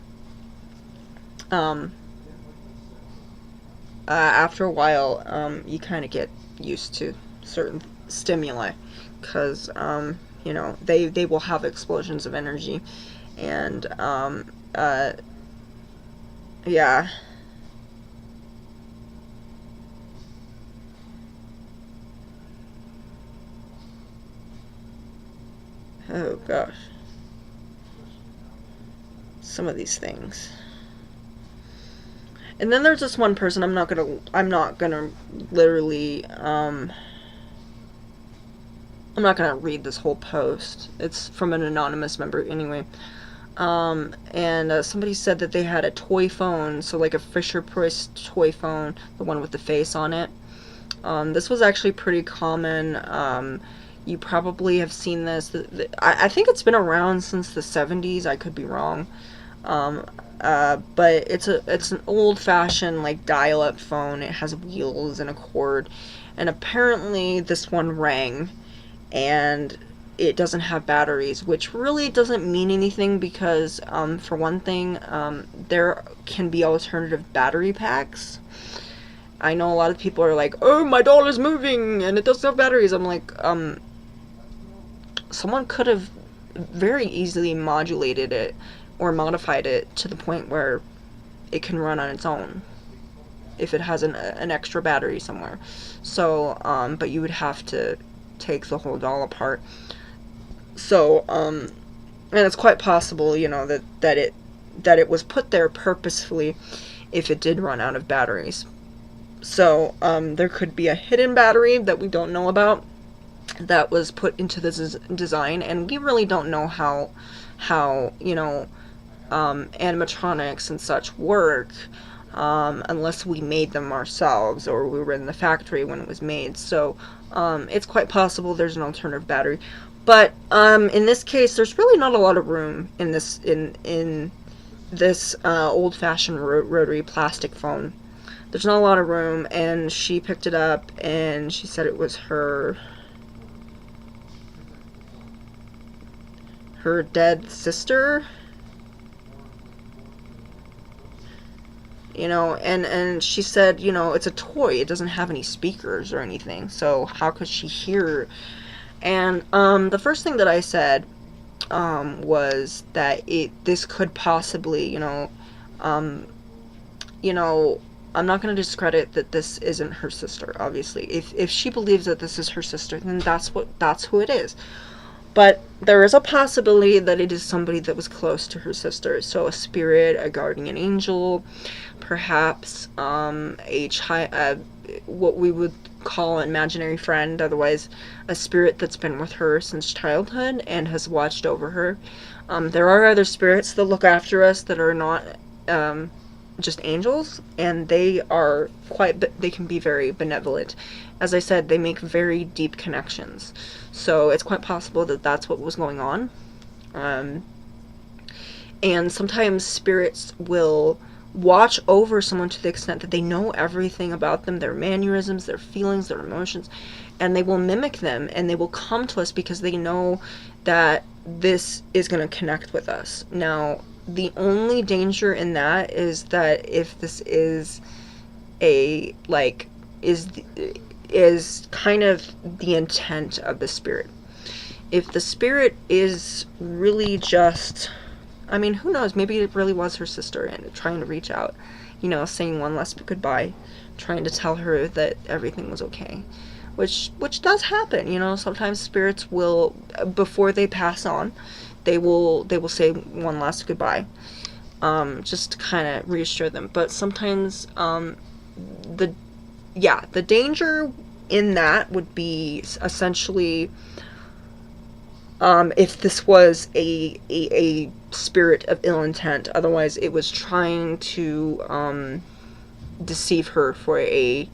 After a while, you kind of get used to certain stimuli, because, you know, they will have explosions of energy, and, yeah. Oh gosh. Some of these things. And then there's this one person, I'm not gonna literally, I'm not gonna read this whole post. It's from an anonymous member anyway. And somebody said that they had a toy phone, so like a Fisher-Price toy phone, the one with the face on it. This was actually pretty common. You probably have seen this. I think it's been around since the 70s. I could be wrong. But it's an old-fashioned like dial-up phone. It has wheels and a cord, and apparently this one rang, and it doesn't have batteries, which really doesn't mean anything because for one thing, there can be alternative battery packs. I know a lot of people are like, oh, my doll is moving and it doesn't have batteries. I'm like, someone could have very easily modulated it or modified it to the point where it can run on its own if it has an extra battery somewhere. So, but you would have to take the whole doll apart. So, and it's quite possible, you know, that it was put there purposefully if it did run out of batteries. So, there could be a hidden battery that we don't know about that was put into this design, and we really don't know how you know, animatronics and such work, unless we made them ourselves or we were in the factory when it was made. So, it's quite possible there's an alternative battery. But, in this case, there's really not a lot of room in this, old-fashioned rotary plastic phone. There's not a lot of room, and she picked it up, and she said it was her dead sister. You know, and she said, you know, it's a toy. It doesn't have any speakers or anything, so how could she hear? And, the first thing that I said, was that this could possibly, you know, I'm not going to discredit that this isn't her sister, obviously. If she believes that this is her sister, then that's who it is. But there is a possibility that it is somebody that was close to her sister. So a spirit, a guardian angel, perhaps what we would call an imaginary friend, otherwise a spirit that's been with her since childhood and has watched over her. There are other spirits that look after us that are not just angels, and they can be very benevolent. As I said, they make very deep connections, so it's quite possible that that's what was going on. And sometimes spirits will watch over someone to the extent that they know everything about them, their mannerisms, their feelings, their emotions, and they will mimic them, and they will come to us because they know that this is going to connect with us. Now, the only danger in that is that if this is is kind of the intent of the spirit. If the spirit is really just, I mean, who knows, maybe it really was her sister and trying to reach out, you know, saying one last goodbye, trying to tell her that everything was okay. Which does happen, you know. Sometimes spirits will, before they pass on, they will say one last goodbye, just to kind of reassure them. But sometimes, the danger in that would be essentially, if this was a spirit of ill intent. Otherwise, it was trying to deceive her for a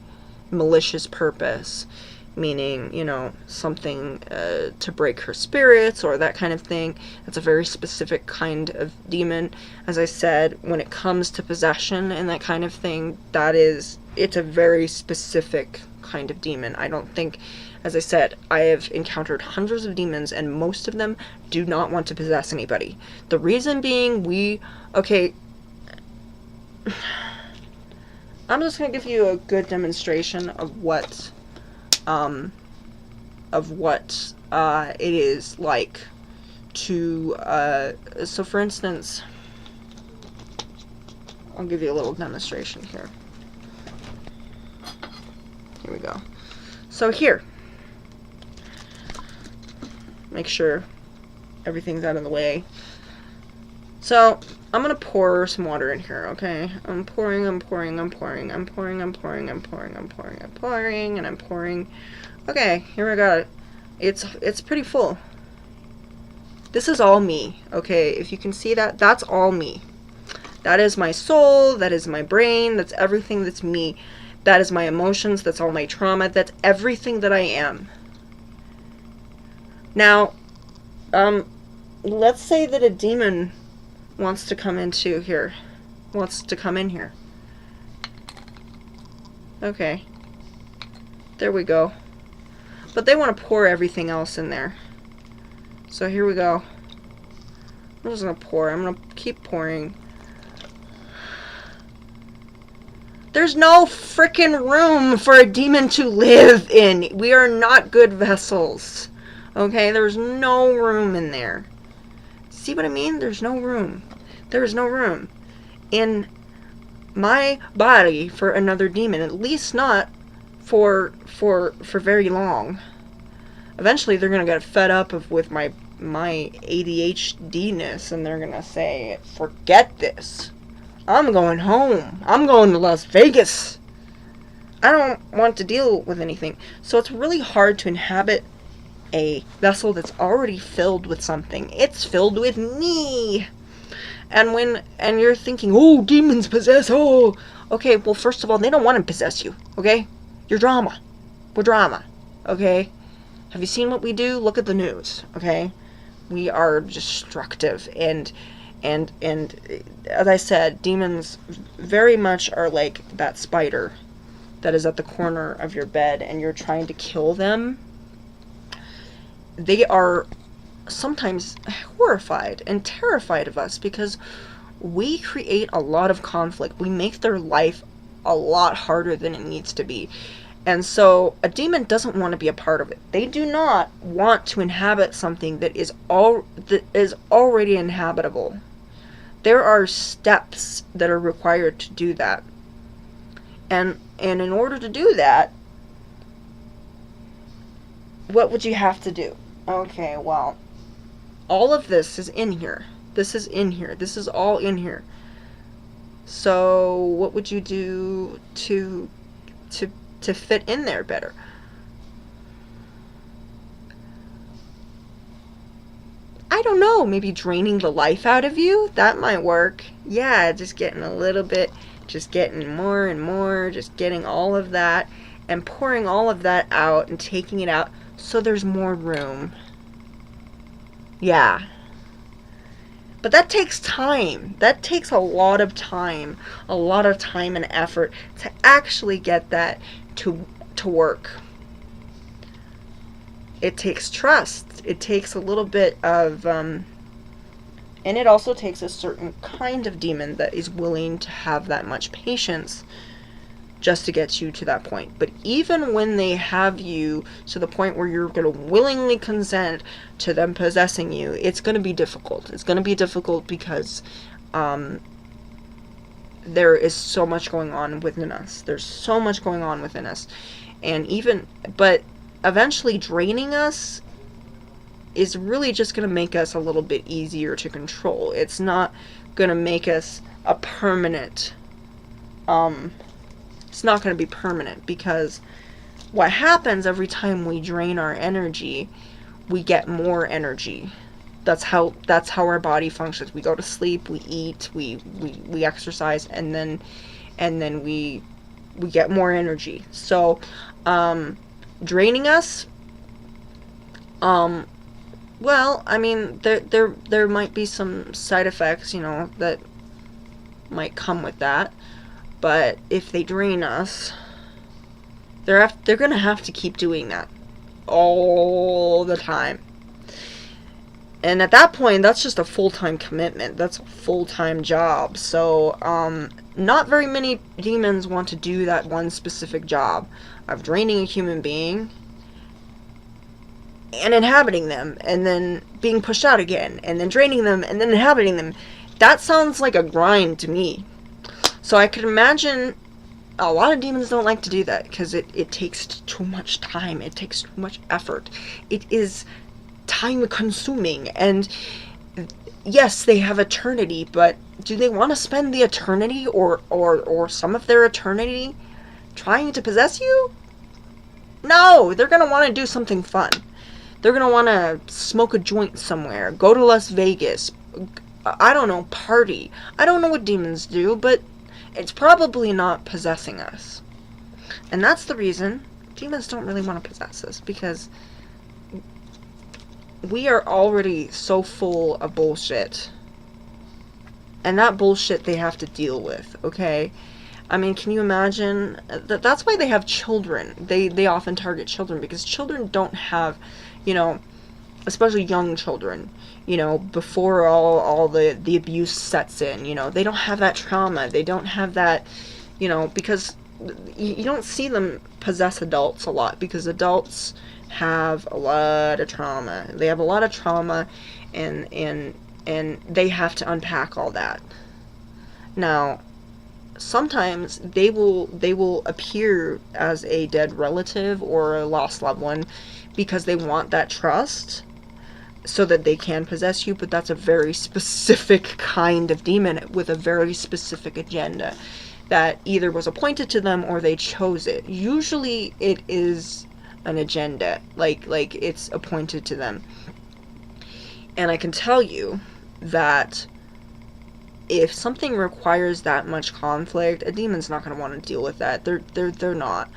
malicious purpose. Meaning, you know, something to break her spirits or that kind of thing. That's a very specific kind of demon. As I said, when it comes to possession and that kind of thing, it's a very specific kind of demon. I don't think, as I said, I have encountered hundreds of demons, and most of them do not want to possess anybody. The reason being, I'm just going to give you a good demonstration of what it is like to, so for instance, I'll give you a little demonstration here. Here we go. So here, make sure everything's out of the way. So, I'm gonna pour some water in here, okay? I'm pouring, and I'm pouring. Okay, here we got it. It's pretty full. This is all me, okay? If you can see that, that's all me. That is my soul, that is my brain, that's everything that's me. That is my emotions, that's all my trauma, that's everything that I am. Now, let's say that a demon wants to come in here. Okay. There we go. But they want to pour everything else in there. So here we go. I'm just going to pour. I'm going to keep pouring. There's no freaking room for a demon to live in. We are not good vessels. Okay? There's no room in there. See what I mean? There's no room. There is no room in my body for another demon. At least not for very long. Eventually they're gonna get fed up with my ADHD-ness, and they're gonna say, forget this. I'm going home. I'm going to Las Vegas. I don't want to deal with anything. So it's really hard to inhabit a vessel that's already filled with something. It's filled with me. And you're thinking, oh, demons possess, oh. Okay, well, first of all, they don't want to possess you, okay? You're drama. We're drama, okay? Have you seen what we do? Look at the news, okay? We are destructive, and as I said, demons very much are like that spider that is at the corner of your bed, and you're trying to kill them. They are sometimes horrified and terrified of us because we create a lot of conflict. We make their life a lot harder than it needs to be. And so a demon doesn't want to be a part of it. They do not want to inhabit something that is already inhabitable. There are steps that are required to do that. And in order to do that, what would you have to do? Okay, well, all of this is in here. This is in here. This is all in here. So what would you do to fit in there better? I don't know, maybe draining the life out of you? That might work. Yeah, just getting a little bit, just getting more and more, just getting all of that and pouring all of that out and taking it out so there's more room. Yeah. But that takes time. That takes a lot of time and effort to actually get that to work. It takes trust. It takes a little bit of, and it also takes a certain kind of demon that is willing to have that much patience just to get you to that point. But even when they have you to the point where you're going to willingly consent to them possessing you, it's going to be difficult. It's going to be difficult because there is so much going on within us. There's so much going on within us. But eventually draining us is really just going to make us a little bit easier to control. It's not going to make us a permanent, it's not going to be permanent, because what happens every time we drain our energy, we get more energy. That's how our body functions. We go to sleep, we eat, we exercise, and then we get more energy. So draining us, well, I mean, there might be some side effects, that might come with that. But if they drain us, they're going to have to keep doing that all the time. And at that point, that's just a full-time commitment. That's a full-time job. So, not very many demons want to do that one specific job of draining a human being and inhabiting them, and then being pushed out again, and then draining them, and then inhabiting them. That sounds like a grind to me. So I could imagine a lot of demons don't like to do that because it takes too much time. It takes too much effort. It is time consuming, and yes, they have eternity, but do they want to spend the eternity or some of their eternity trying to possess you? No, they're going to want to do something fun. They're going to want to smoke a joint somewhere, go to Las Vegas, I don't know, party. I don't know what demons do, but it's probably not possessing us. And that's the reason demons don't really want to possess us, because we are already so full of bullshit. And that bullshit they have to deal with, okay? I mean, can you imagine? That's why they have children. They often target children, because children don't have, you know, especially young children, you know, before all the abuse sets in, you know, they don't have that trauma. They don't have that, you know, because you don't see them possess adults a lot, because adults have a lot of trauma. They have a lot of trauma, and they have to unpack all that. Now, sometimes they will appear as a dead relative or a lost loved one because they want that trust so that they can possess you, but that's a very specific kind of demon with a very specific agenda that either was appointed to them or they chose it. Usually it is an agenda, like it's appointed to them. And I can tell you that if something requires that much conflict, a demon's not going to want to deal with that. They're not.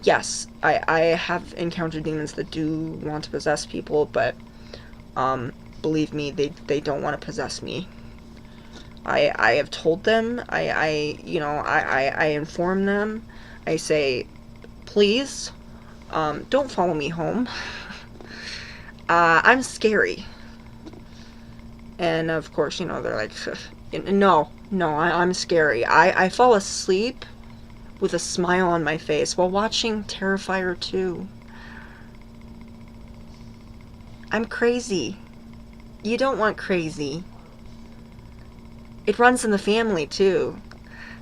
Yes, I have encountered demons that do want to possess people, but believe me, they don't want to possess me. I have told them, I inform them. I say, please, don't follow me home. I'm scary. And of course, you know, they're like, no, I'm scary. I fall asleep with a smile on my face while watching Terrifier 2. I'm crazy. You don't want crazy. It runs in the family, too.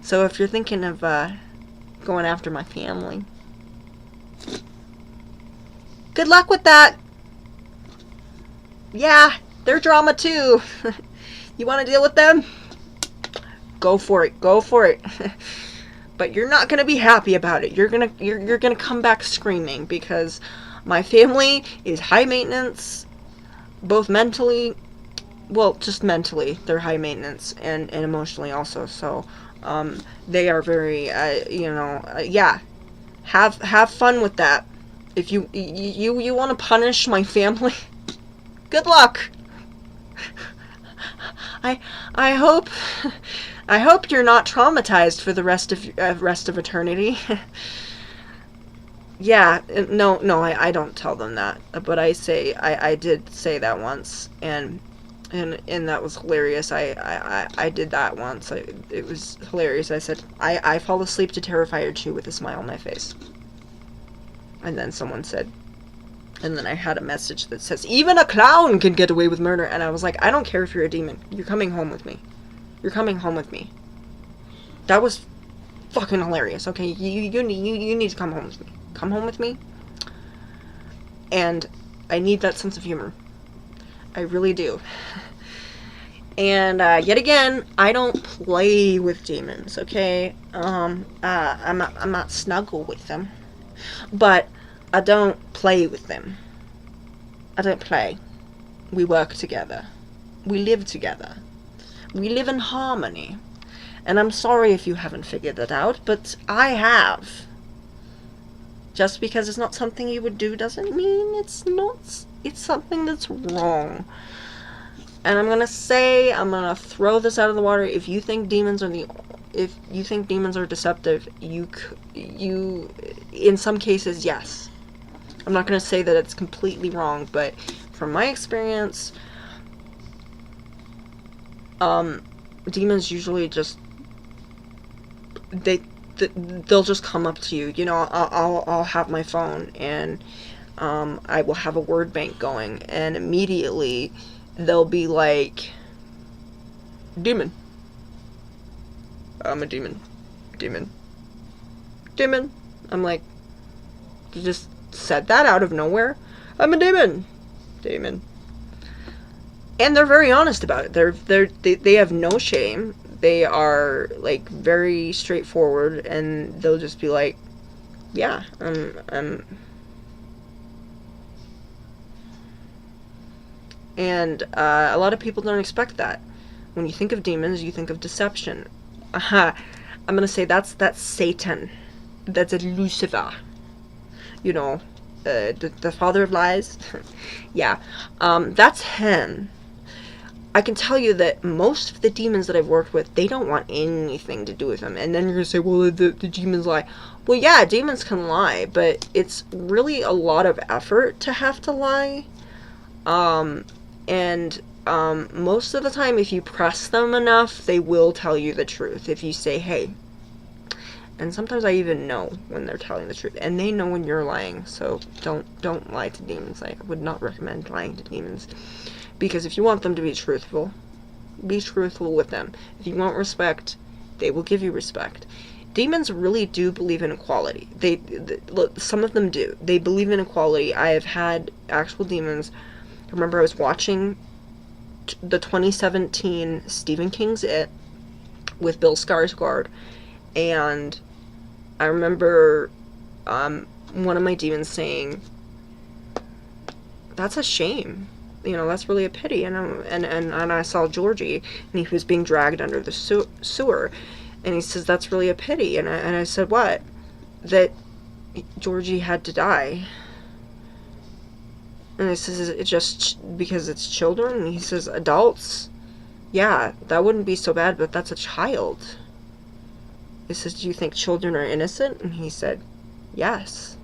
So if you're thinking of going after my family, good luck with that. Yeah, they're drama, too. You want to deal with them? Go for it. Go for it. But you're not going to be happy about it. You're going to come back screaming, because my family is high maintenance, both mentally, well, just mentally, they're high maintenance, and emotionally also. So, they are very, yeah, have fun with that. If you want to punish my family, good luck. I hope you're not traumatized for the rest of eternity. Yeah, no, I don't tell them that, but I did say that once, and that was hilarious. I did that once. It was hilarious. I said, I fall asleep to Terrifier 2 with a smile on my face. And then someone said, and then I had a message that says, even a clown can get away with murder. And I was like, I don't care if you're a demon. You're coming home with me. You're coming home with me. That was fucking hilarious. Okay, you need to come home with me. Come home with me. And I need that sense of humor. I really do. And yet again, I don't play with demons. Okay, I'm not snuggle with them, but I don't play with them. I don't play. We work together. We live together. We live in harmony. And I'm sorry if you haven't figured that out, but I have. Just because it's not something you would do doesn't mean it's not. It's something that's wrong. And I'm gonna throw this out of the water. If you think demons are deceptive, you in some cases, yes. I'm not gonna say that it's completely wrong, but from my experience, demons usually just they'll just come up to you. You know, I'll have my phone, and I will have a word bank going, and immediately they'll be like, demon. I'm a demon. Demon. I'm like, you just said that out of nowhere? I'm a demon. And they're very honest about it. They have no shame. They are like very straightforward, and they'll just be like, yeah, and a lot of people don't expect that. When you think of demons, you think of deception. Aha. I'm gonna say that's Satan. That's Lucifer. You know, the father of lies. Yeah, that's him. I can tell you that most of the demons that I've worked with, they don't want anything to do with them. And then you're gonna say, well, the demons lie. Well, yeah, demons can lie, but it's really a lot of effort to have to lie. And most of the time, if you press them enough, they will tell you the truth. If you say, hey, and sometimes I even know when they're telling the truth, and they know when you're lying. So don't lie to demons. I would not recommend lying to demons, because if you want them to be truthful with them. If you want respect, they will give you respect. Demons really do believe in equality. Some of them do. They believe in equality. I have had actual demons. I remember I was watching the 2017 Stephen King's It with Bill Skarsgård, and I remember one of my demons saying, that's a shame. You know, that's really a pity. And I saw Georgie, and he was being dragged under the sewer, and he says, that's really a pity. And I said, what? That Georgie had to die. And he says, is it just because it's children? And he says, adults? Yeah, that wouldn't be so bad, but that's a child. He says, do you think children are innocent? And he said, yes.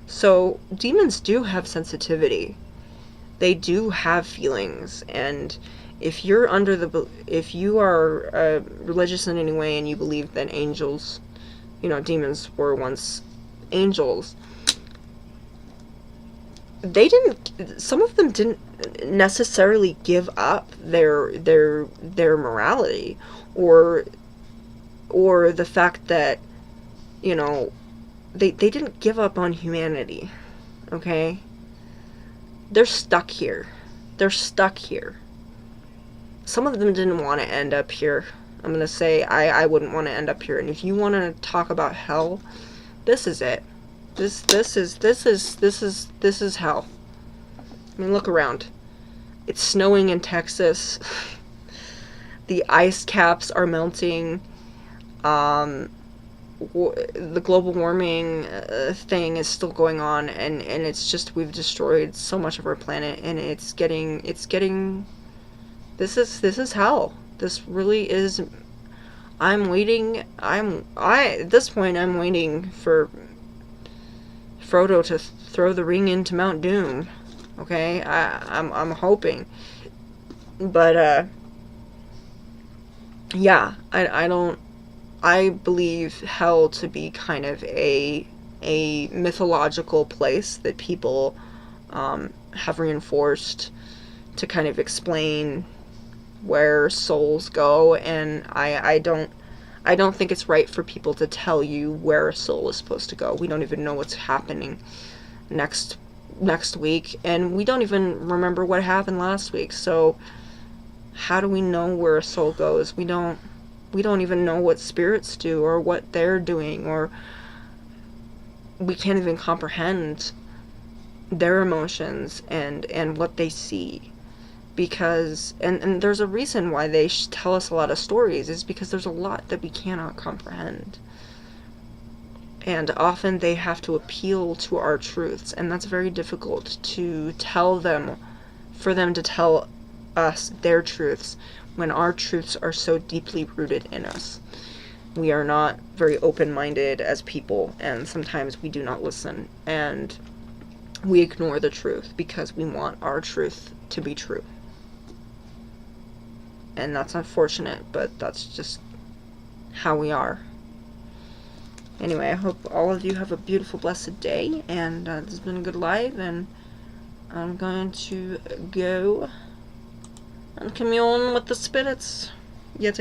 So demons do have sensitivity. They do have feelings, and if you are religious in any way and you believe that angels, demons were once angels, some of them didn't necessarily give up their morality, or the fact that, they didn't give up on humanity, okay? They're stuck here. Some of them didn't want to end up here. I'm gonna say I wouldn't want to end up here. And if you want to talk about hell, this is it. This is hell. I mean, look around. It's snowing in Texas. The ice caps are melting. The global warming thing is still going on, and it's just, we've destroyed so much of our planet, and it's getting this is hell. This really is. At this point I'm waiting for Frodo to throw the ring into Mount Doom. Okay, I'm hoping, but yeah, I believe hell to be kind of a mythological place that people have reinforced to kind of explain where souls go, and I don't think it's right for people to tell you where a soul is supposed to go. We don't even know what's happening next week, and we don't even remember what happened last week. So how do we know where a soul goes? We don't even know what spirits do, or what they're doing, or we can't even comprehend their emotions and what they see. Because, and there's a reason why they tell us a lot of stories, is because there's a lot that we cannot comprehend. And often they have to appeal to our truths, and that's very difficult to tell them, for them to tell us their truths, when our truths are so deeply rooted in us. We are not very open-minded as people, and sometimes we do not listen, and we ignore the truth because we want our truth to be true. And that's unfortunate, but that's just how we are. Anyway, I hope all of you have a beautiful, blessed day, and this has been a good live, and I'm going to go and commune with the spirits yet